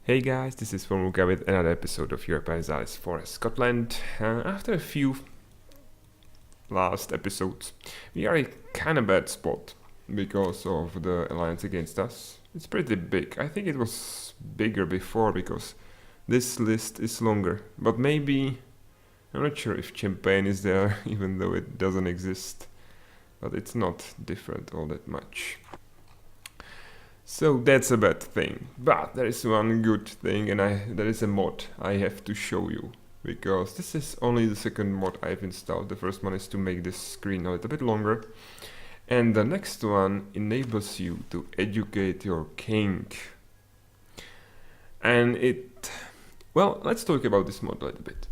Hey guys, this is Luca with another episode of Europa Universalis for Scotland. After a few last episodes, we are in kind of bad spot because of the alliance against us. It's pretty big. I think it was bigger before because this list is longer. But maybe, I'm not sure if Champagne is there, even though it doesn't exist. But it's not different all that much. So that's a bad thing, but there is one good thing, and there is a mod I have to show you, because this is only the second mod I've installed. The first one is to make this screen a little bit longer, and the next one enables you to educate your king. And let's talk about this mod a little bit.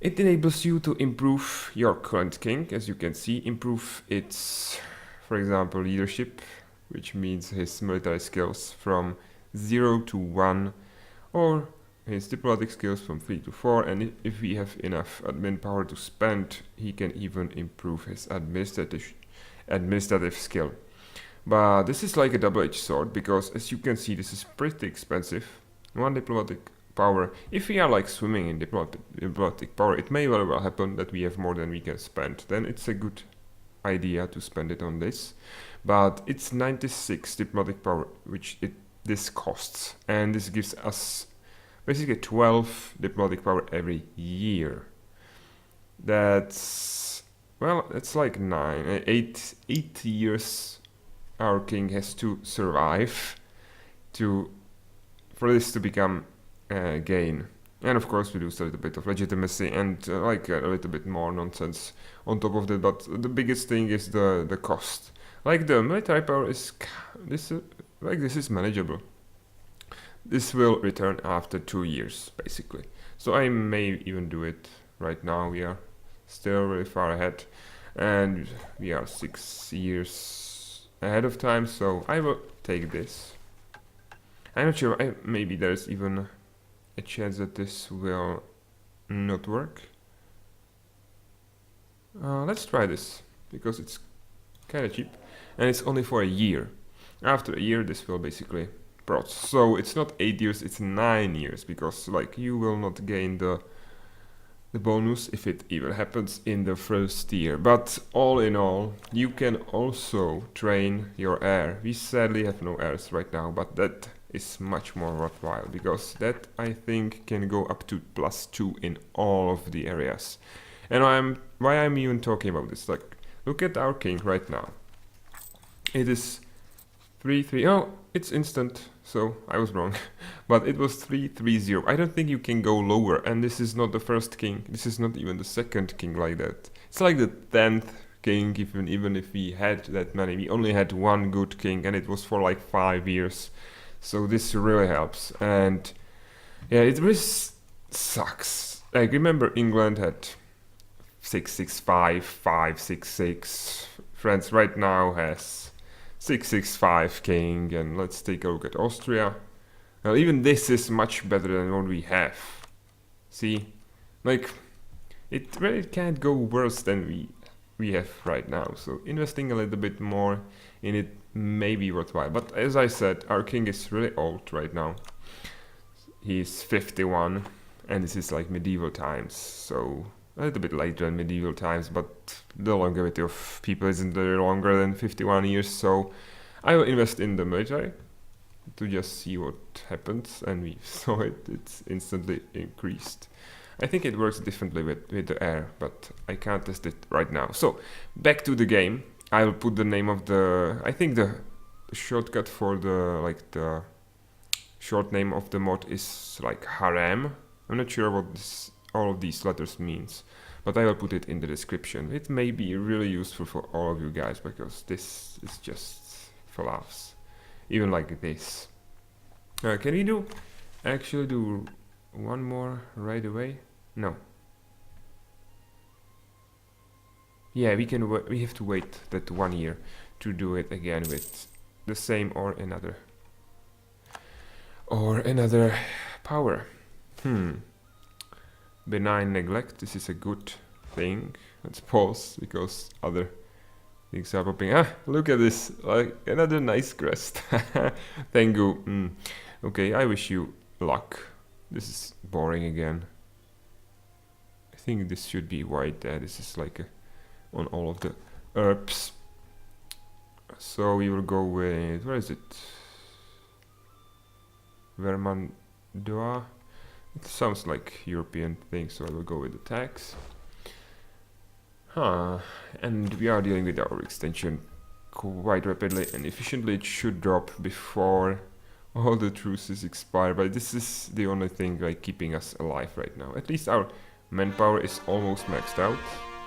It enables you to improve your current king, as you can see, improve its, for example, leadership, which means his military skills from 0 to 1, or his diplomatic skills from 3 to 4, and if we have enough admin power to spend, he can even improve his administrative skill. But this is like a double-edged sword, because as you can see, this is pretty expensive. One diplomatic power, if we are like swimming in diplomatic power, it may very well happen that we have more than we can spend. Then it's a good idea to spend it on this, but it's 96 diplomatic power which this costs, and this gives us basically 12 diplomatic power every year. That's like 8 years our king has to survive for this to become gain. And of course we lose a little bit of legitimacy and like a little bit more nonsense on top of that, but the biggest thing is the cost. Like the military power is this is manageable. This will return after 2 years basically. So I may even do it right now. We are still really far ahead, and we are 6 years ahead of time. So I will take this. I'm not sure. Maybe there's even a chance that this will not work. Let's try this, because it's kind of cheap, and it's only for a year. After a year, this will basically prot. So it's not 8 years, it's 9 years, because like you will not gain the bonus if it even happens in the first year. But all in all, you can also train your heir. We sadly have no heirs right now, but that is much more worthwhile, because that I think can go up to +2 in all of the areas. And why I'm even talking about this, like look at our king right now. It is 3-3. Oh, it's instant, so I was wrong. But it was 3-3-0. I don't think you can go lower, and this is not the first king. This is not even the second king like that. It's like the 10th king, even if we had that many. We only had one good king, and it was for like 5 years. So this really helps, and yeah, it really sucks. Like remember, England had 6-6-5, 5-6-6. France right now has 6-6-5 king, and let's take a look at Austria. Now even this is much better than what we have. See, like it really can't go worse than we have right now. So investing a little bit more in it may be worthwhile. But as I said, our king is really old right now. He's 51, and this is like medieval times, so a little bit later than medieval times, but the longevity of people isn't very longer than 51 years, so I will invest in the military to just see what happens, and we saw it's instantly increased. I think it works differently with the air, but I can't test it right now. So back to the game. I will put the name of I think the shortcut for the short name of the mod is like harem. I'm not sure what all of these letters means, but I will put it in the description. It may be really useful for all of you guys, because this is just for laughs. Even like this. Can we actually do one more right away? No. Yeah, we have to wait that 1 year to do it again with the same or another power. Benign neglect. This is a good thing. Let's pause, because other things are popping. Look at this, like another nice crest. Tengu. Okay, I wish you luck. This is boring again. I think this should be white there. This is like on all of the herbs. So we will go with, where is it? Vermandois. It sounds like European thing, so I will go with the tax. And we are dealing with our extension quite rapidly and efficiently. It should drop before all the truces expire, but this is the only thing like keeping us alive right now. At least our manpower is almost maxed out.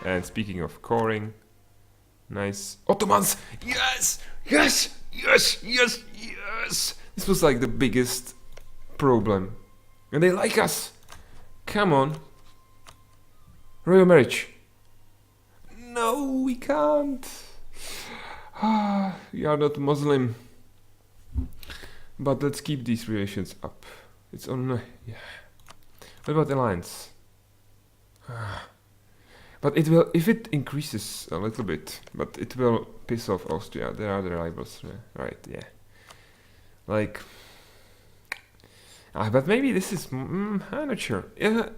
And speaking of coring, nice Ottomans! Yes! Yes! Yes! Yes! Yes! This was like the biggest problem. And they like us! Come on! Royal marriage! No, we can't! We are not Muslim. But let's keep these relations up. It's on... yeah. What about alliance? But it will, if it increases a little bit, but it will piss off Austria. There are the rivals, right? Yeah. Like, but maybe this is. I'm not sure.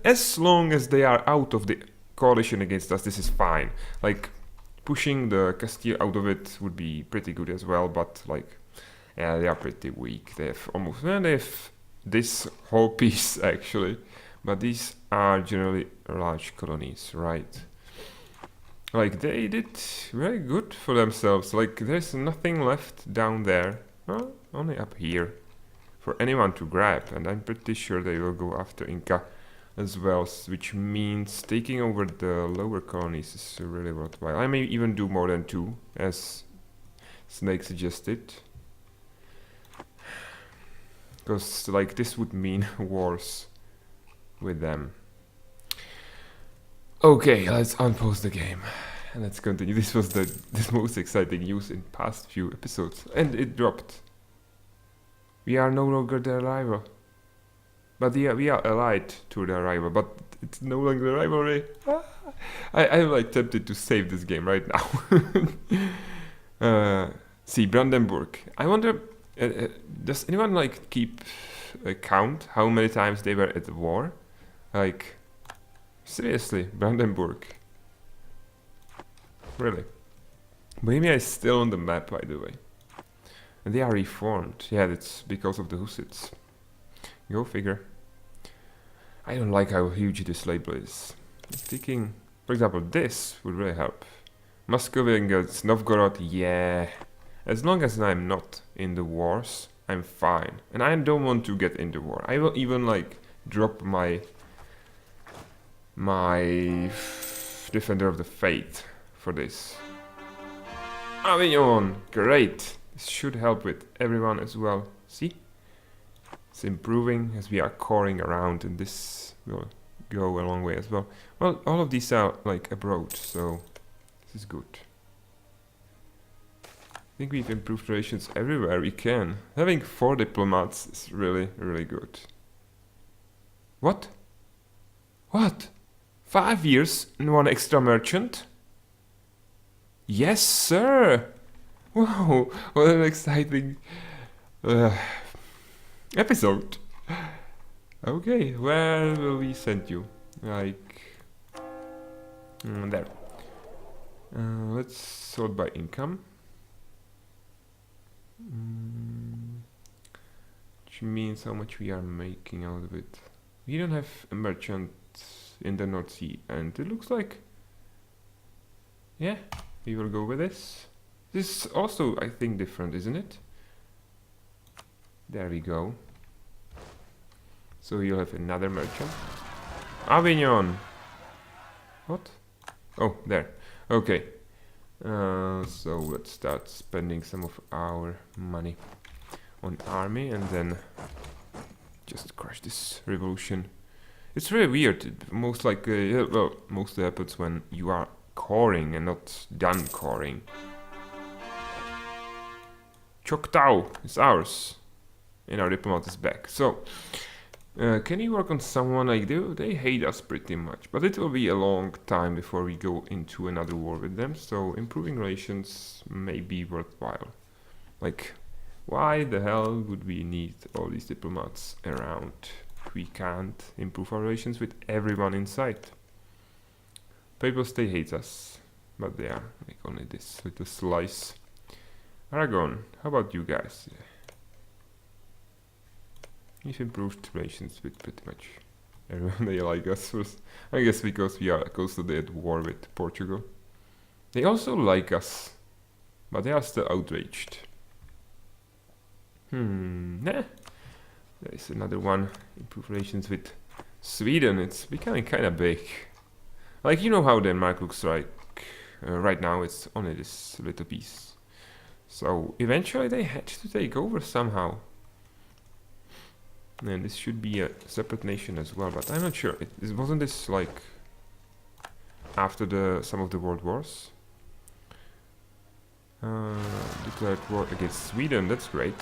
As long as they are out of the coalition against us, this is fine. Like, pushing the Castile out of it would be pretty good as well. But like, yeah, they are pretty weak. They have almost. Well, they have this whole piece actually, but these are generally large colonies, right? Like, they did very good for themselves. Like, there's nothing left down there. Well, only up here. For anyone to grab. And I'm pretty sure they will go after Inca as well. Which means taking over the lower colonies is really worthwhile. I may even do more than 2, as Snake suggested. Because, like, this would mean wars with them. Okay, let's unpause the game and let's continue. This was the most exciting news in past few episodes, and it dropped. We are no longer their rival, but we are allied to their rival, but it's no longer a rivalry. I'm like tempted to save this game right now. See, Brandenburg. I wonder, does anyone like keep a count how many times they were at war? Like, seriously, Brandenburg. Really. Bohemia is still on the map, by the way. And they are reformed. Yeah, that's because of the Hussites. Go figure. I don't like how huge this label is. Taking, for example, this would really help. Muscovy against Novgorod, yeah. As long as I'm not in the wars, I'm fine. And I don't want to get in the war. I will even like drop my Defender of the Faith for this. Avignon! Great! This should help with everyone as well. See? It's improving as we are coring around, and this will go a long way as well. Well, all of these are like abroad, so this is good. I think we've improved relations everywhere we can. Having 4 diplomats is really, really good. What? What? 5 years and 1 extra merchant? Yes, sir! Wow, what an exciting episode. Okay, where will we send you? Like, there. Let's sort by income. Which means how much we are making out of it. We don't have a merchant in the North Sea, and it looks like, yeah, we will go with this. This is also, I think, different, isn't it? There we go. So you'll have another merchant. Avignon! What? Oh, there. Okay. So let's start spending some of our money on army and then just crush this revolution. It's really weird. Most like, well, mostly happens when you are coring and not done coring. Choctaw is ours. And our diplomat is back. So, can you work on someone like they hate us pretty much, but it will be a long time before we go into another war with them, so improving relations may be worthwhile. Like, Why the hell would we need all these diplomats around if we can't improve our relations with everyone in sight? Papal State hates us, but they are like only this little slice. Aragon, how about you guys? We've improved relations with pretty much everyone. They like us first. I guess because we are constantly at war with Portugal. They also like us, but they are still outraged. Nah. There is another one. Improve relations with Sweden. It's becoming kind of big. Like, you know how Denmark looks like right now. It's only this little piece. So eventually they had to take over somehow. And this should be a separate nation as well, but I'm not sure. Wasn't this like after some of the world wars? Declared war against Sweden. That's great.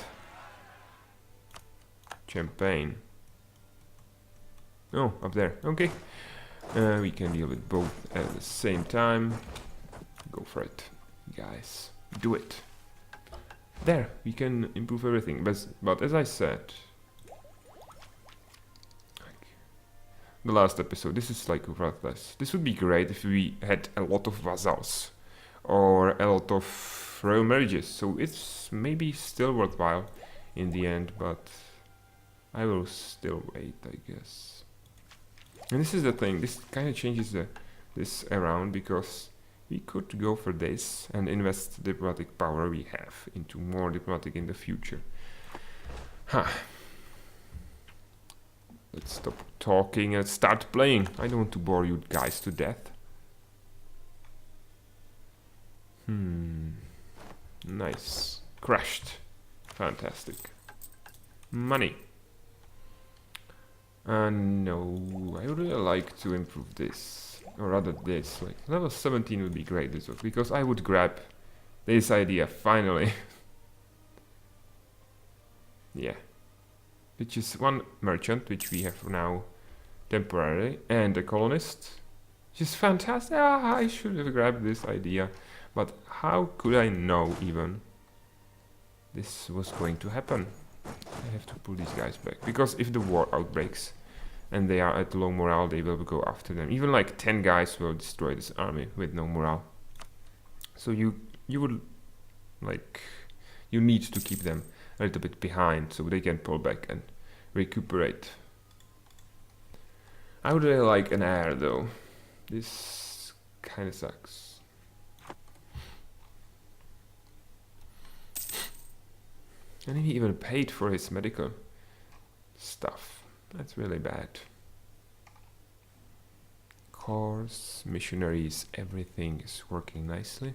Champagne. Oh, up there. Okay. We can deal with both at the same time. Go for it, guys. Do it. There, we can improve everything. But as I said, the last episode, this is like worthless. This would be great if we had a lot of vassals or a lot of royal marriages. So it's maybe still worthwhile in the end, but I will still wait, I guess. And this is the thing, this kind of changes this around, because we could go for this and invest the diplomatic power we have into more diplomatic in the future. Let's stop talking and start playing. I don't want to bore you guys to death. Nice. Crashed. Fantastic. Money. No, I would really like to improve this. Or rather this. Like level 17 would be great this week, because I would grab this idea finally. Yeah. Which is one merchant, which we have now temporarily, and a colonist. Which is fantastic. I should have grabbed this idea. But how could I know even this was going to happen? I have to pull these guys back, because if the war outbreaks and they are at low morale, they will go after them. Even like 10 guys will destroy this army with no morale. So you would like, you need to keep them a little bit behind so they can pull back and recuperate. I would really like an heir though. This kind of sucks. And he even paid for his medical stuff. That's really bad. Course, missionaries, everything is working nicely.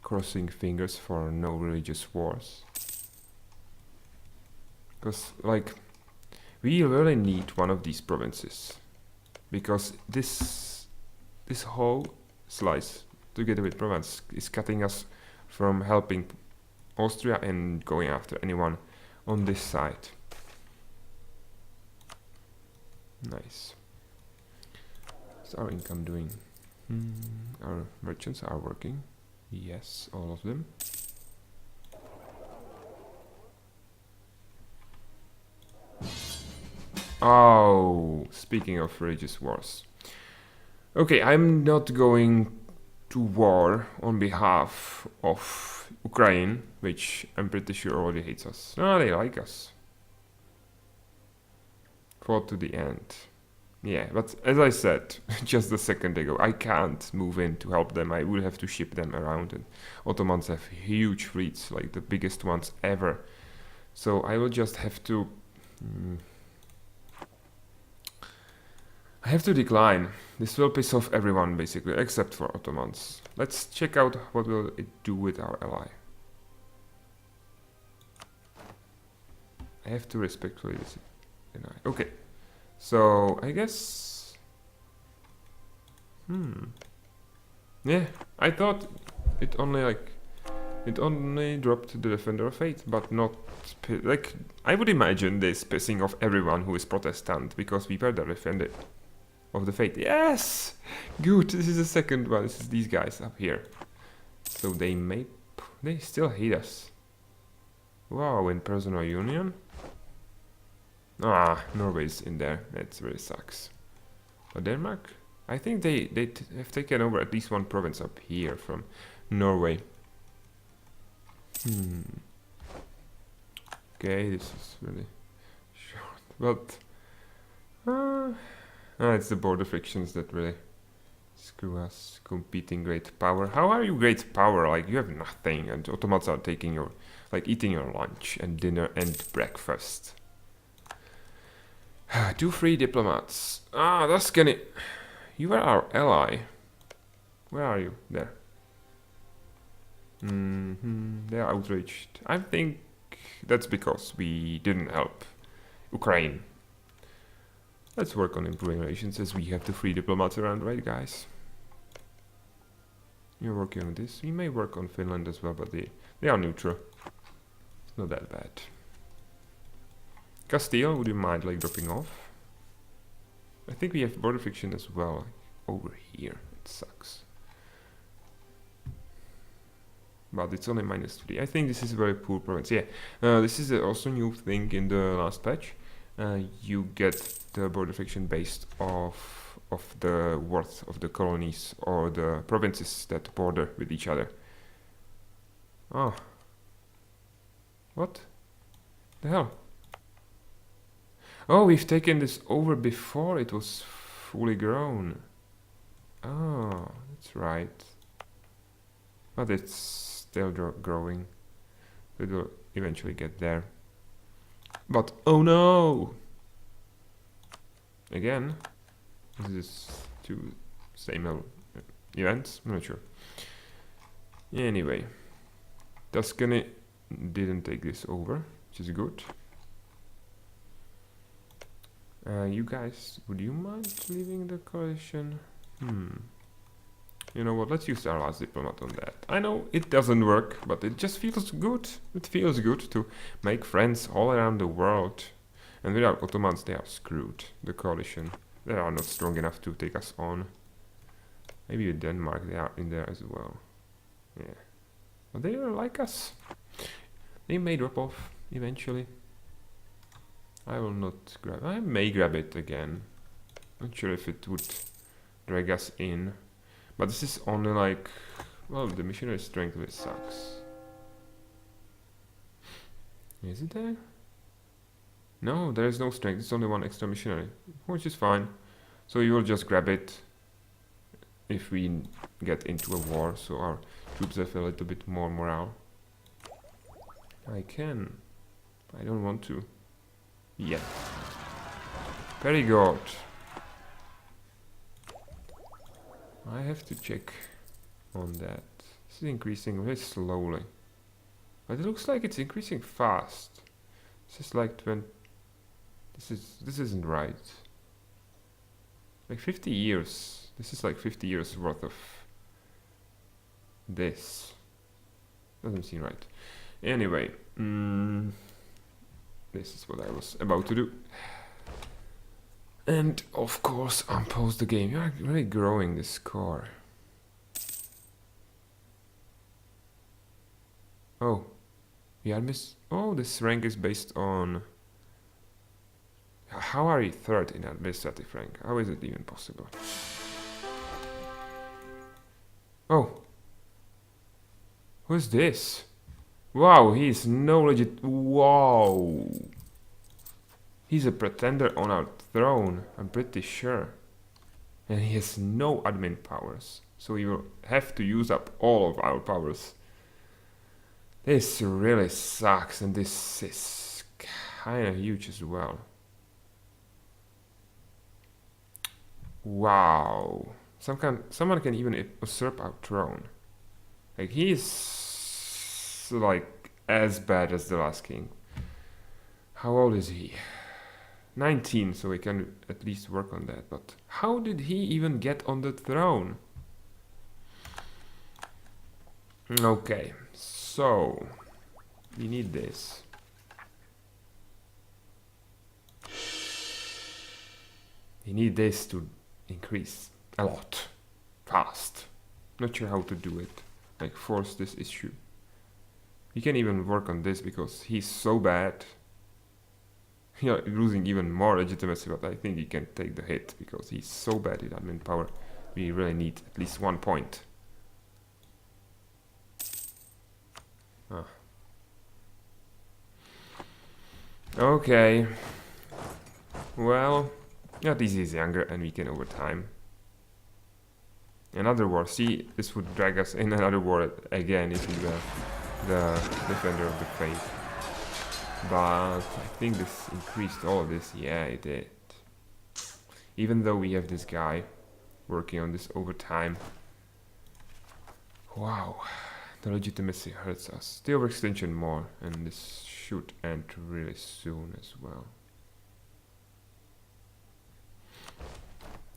Crossing fingers for no religious wars. Because, like, we really need one of these provinces. Because this whole slice, together with Provence, is cutting us from helping Austria and going after anyone on this side. Nice. What's our income doing? Our merchants are working. Yes, all of them. Oh, speaking of religious wars. Okay, I'm not going to war on behalf of Ukraine, which I'm pretty sure already hates us. No, they like us. Fought to the end. Yeah, but as I said just a second ago, I can't move in to help them. I will have to ship them around, and Ottomans have huge fleets, like the biggest ones ever. So I will just have to... I have to decline. This will piss off everyone, basically, except for Ottomans. Let's check out what will it do with our ally. I have to respectfully deny. Okay. So, I guess... Yeah, I thought it only dropped the Defender of Faith, but not... Like, I would imagine this pissing off everyone who is Protestant, because we were the Defender of the Faith. Yes! Good, this is the second one. This is these guys up here. So they still hate us. Wow, in personal union? Ah, Norway's in there. That really sucks. But Denmark? I think they have taken over at least one province up here from Norway. Okay, this is really short. But it's the border frictions that really screw us. Competing great power. How are you great power? Like, you have nothing, and Ottomans are taking your, like, eating your lunch and dinner and breakfast. 2 free diplomats. Ah, that's gonna... You are our ally. Where are you? There. They are outraged. I think that's because we didn't help Ukraine. Let's work on improving relations as we have the 3 diplomats around, right, guys? You're working on this. We may work on Finland as well, but they are neutral. It's not that bad. Castile, would you mind, like, dropping off? I think we have border friction as well, like, over here. It sucks. But it's only -3. I think this is a very poor province. Yeah, this is also new thing in the last patch. You get the border friction based off of the worth of the colonies or the provinces that border with each other. Oh. What the hell? Oh, we've taken this over before it was fully grown. Oh, that's right. But it's still growing. It will eventually get there. But oh no! Again, this is 2 same events. I'm not sure. Anyway, Tuscany didn't take this over, which is good. You guys, would you mind leaving the coalition? You know what, let's use our last diplomat on that. I know it doesn't work, but it just feels good. It feels good to make friends all around the world. And without Ottomans, they are screwed. The coalition, they are not strong enough to take us on. Maybe with Denmark, they are in there as well. Yeah. But they are like us. They may drop off eventually. I will not grab... I may grab it again. Not sure if it would drag us in. But this is only like... Well, the missionary strength really sucks. Is it there? No, there is no strength. It's only 1 extra missionary. Which is fine. So you will just grab it if we get into a war. So our troops have a little bit more morale. I can. I don't want to. Yeah. Very good. I have to check on that. This is increasing very slowly. But it looks like it's increasing fast. This is like 20... This isn't right. Like 50 years. This is like 50 years worth of this. Doesn't seem right. Anyway, this is what I was about to do. And of course, unpause the game. You're really growing this score. Oh, we are oh, this rank is based on... How are you 3rd in administrative rank? How is it even possible? Oh. Who's this? Wow, he's no legit... Wow. He's a pretender on our throne, I'm pretty sure. And he has no admin powers. So he will have to use up all of our powers. This really sucks, and this is kinda huge as well. Wow. Someone can even usurp our throne. Like, he's like as bad as the last king. How old is he? 19, so we can at least work on that. But how did he even get on the throne? Okay, so we need this. We need this to increase a lot, fast. Not sure how to do it. Like, force this issue. We can even work on this because he's so bad. Yeah, losing even more legitimacy, but I think he can take the hit because he's so bad with admin power. We really need at least 1 point. Ah. Okay. Well, at least he's younger and we can overtime. Another war. See, this would drag us in another war again if we were the defender of the faith. But I think this increased all of this. Yeah, it did. Even though we have this guy working on this overtime. Wow, the legitimacy hurts us. The overextension more, and this should end really soon as well.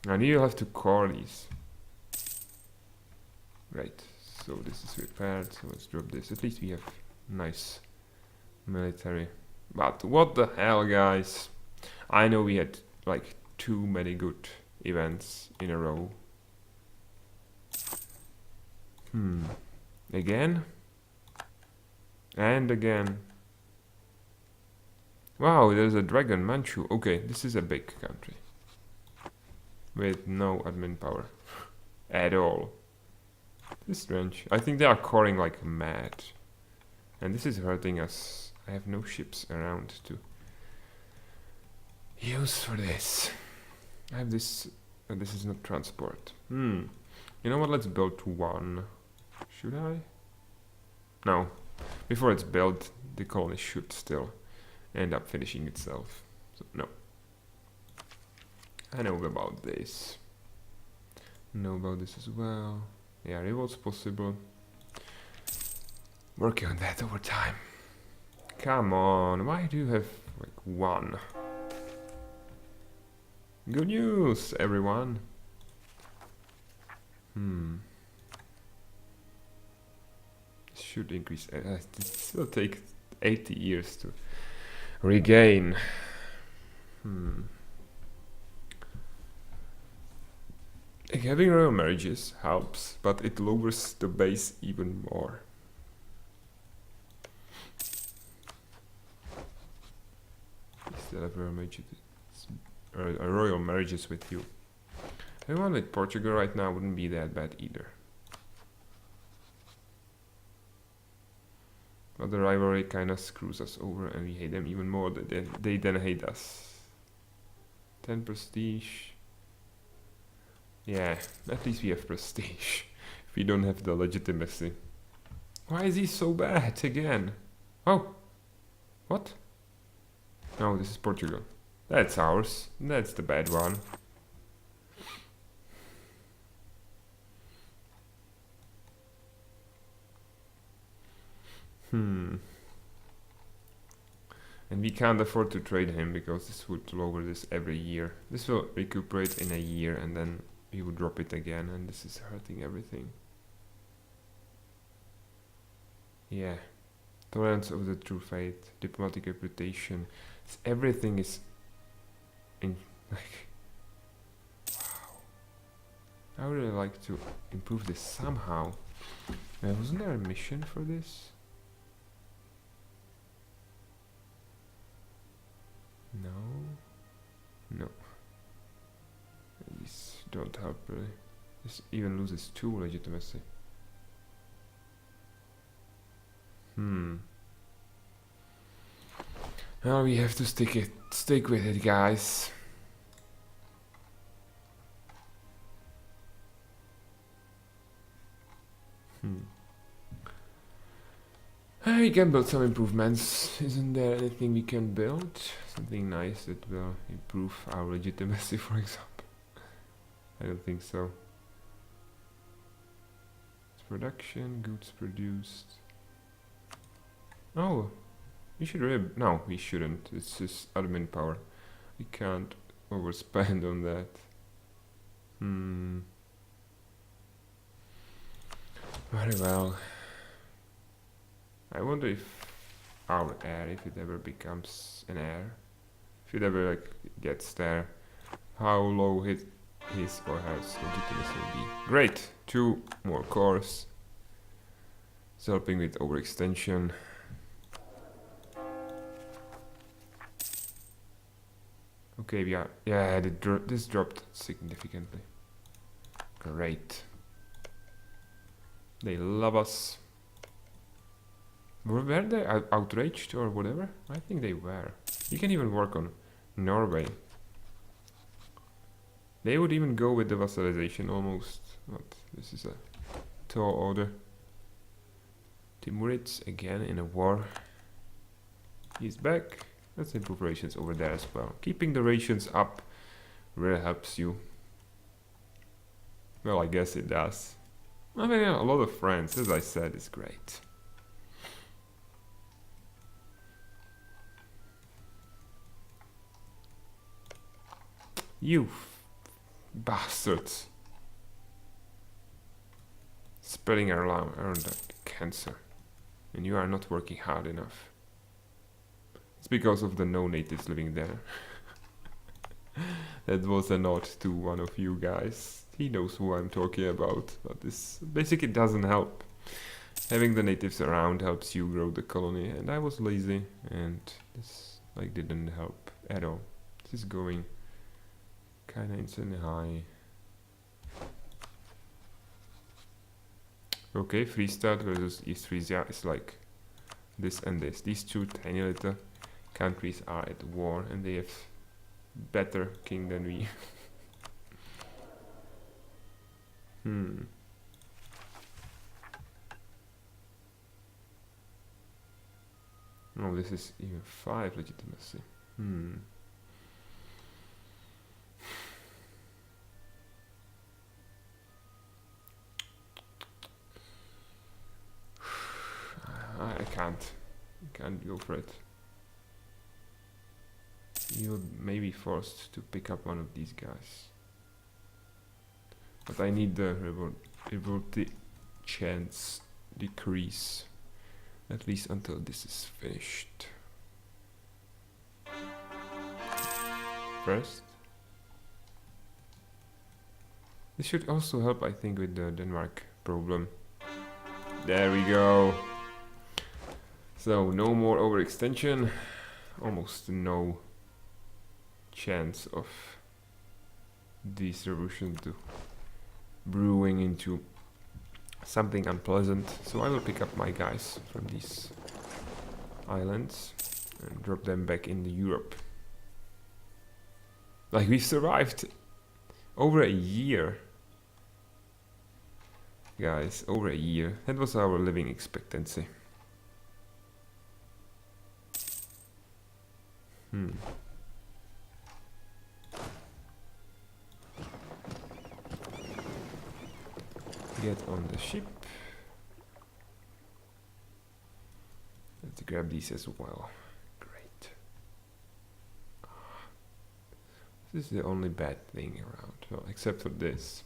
And you have to core these. Right, so this is repaired, so let's drop this. At least we have nice military. But what the hell, guys? I know we had like too many good events in a row. Again? And again. Wow, there's a dragon Manchu. Okay, this is a big country. With no admin power. At all. This is strange. I think they are coring like mad. And this is hurting us. I have no ships around to use for this. I have this... this is not transport. You know what? Let's build one. Should I? No. Before it's built, the colony should still end up finishing itself. So, no. I know about this. Know about this as well. Yeah, revolt's possible. Working on that over time. Come on, why do you have like one? Good news, everyone. Should increase. It will take 80 years to regain. Having royal marriages helps, but it lowers the base even more. Still have royal marriages with you. Anyone with Portugal right now wouldn't be that bad either. But the rivalry kinda screws us over and we hate them even more. They then hate us. 10 prestige. Yeah, at least we have prestige. If we don't have the legitimacy. Why is he so bad again? Oh! What? No, this is Portugal. That's ours. That's the bad one. And we can't afford to trade him because this would lower this every year. This will recuperate in a year and then we would drop it again and this is hurting everything. Yeah. Tolerance of the true faith, diplomatic reputation. Everything is in like wow. I would really like to improve this somehow. Wasn't there a mission for this? No. No. These don't help really. This even loses 2 legitimacy. Well, we have to stick with it, guys. We can build some improvements. Isn't there anything we can build? Something nice that will improve our legitimacy, for example. I don't think so. It's production, goods produced. Oh, we should really... No, we shouldn't. It's just admin power. We can't overspend on that. Very well. I wonder if our heir, if it ever becomes an heir, if it ever like gets there, how low his or her legitimacy will be. Great! 2 more cores. It's helping with overextension. Okay, yeah, this dropped significantly. Great. They love us. Were they outraged or whatever? I think they were. You can even work on Norway. They would even go with the vassalization almost. But this is a tall order. Timurids again in a war. He's back. Let's improve rations over there as well. Keeping the rations up really helps you. Well, I guess it does. I mean, a lot of friends, as I said, is great. You bastards. Spreading around like cancer. And you are not working hard enough. It's because of the no natives living there. That was a nod to one of you guys. He knows who I'm talking about. But this basically doesn't help. Having the natives around helps you grow the colony. And I was lazy. And this like didn't help at all. This is going kinda insanely high. Okay, Freestad versus East Frisia is like this and this. These two tiny little countries are at war and they have better king than we. No, this is even 5 legitimacy. I can't go for it. You'll maybe forced to pick up one of these guys. But I need the revolty chance decrease. At least until this is finished. First. This should also help, I think, with the Denmark problem. There we go. So, no more overextension. Almost no chance of this revolution to brewing into something unpleasant. So I will pick up my guys from these islands and drop them back into Europe. Like, we've survived over a year. Guys, over a year. That was our living expectancy. Get on the ship. Let's grab these as well. Great. This is the only bad thing around. Well, except for this.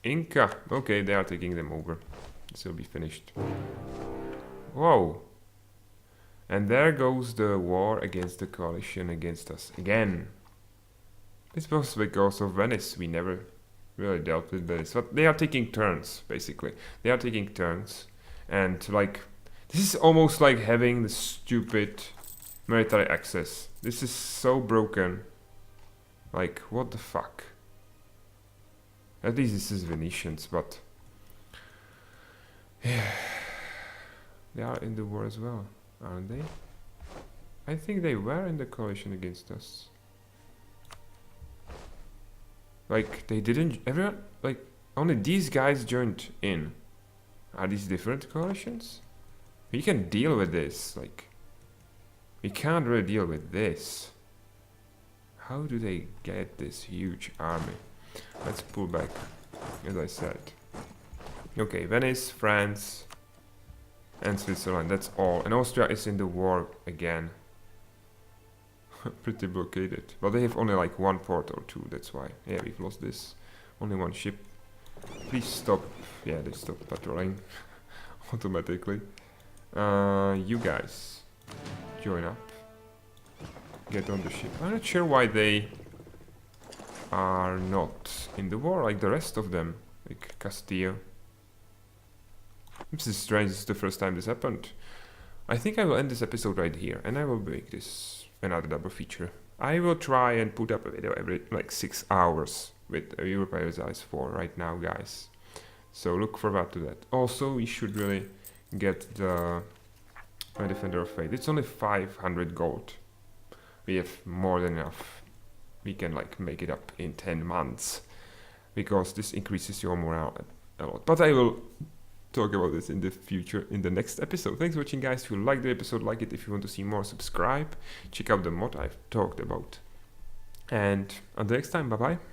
Inca. Okay, they are taking them over. This will be finished. Whoa. And there goes the war against the coalition against us again. This was because of Venice. We never really dealt with Venice. But they are taking turns, basically. They are taking turns. And like, this is almost like having the stupid military access. This is so broken. Like, what the fuck? At least this is Venetians, but yeah, they are in the war as well, aren't they? I think they were in the coalition against us. Like, they didn't, everyone, like, only these guys joined in. Are these different coalitions? We can deal with this, like, we can't really deal with this. How do they get this huge army? Let's pull back, as I said. Okay, Venice, France, and Switzerland, that's all. And Austria is in the war again. Pretty blockaded. But they have only like 1 port or 2, that's why. Yeah, we've lost this. Only 1 ship. Please stop. Yeah, they stopped patrolling automatically. You guys, join up. Get on the ship. I'm not sure why they are not in the war like the rest of them, like Castile. This is strange, this is the first time this happened. I think I will end this episode right here, and I will make this another double feature. I will try and put up a video every like 6 hours with Europa Universalis 4 right now, guys. So look forward to that. Also, we should really get the Defender of Fate. It's only 500 gold. We have more than enough. We can like make it up in 10 months, because this increases your morale a lot. But I will talk about this in the future, in the next episode. Thanks for watching, guys. If you liked the episode, like it. If you want to see more, subscribe. Check out the mod I've talked about. And until next time, bye bye.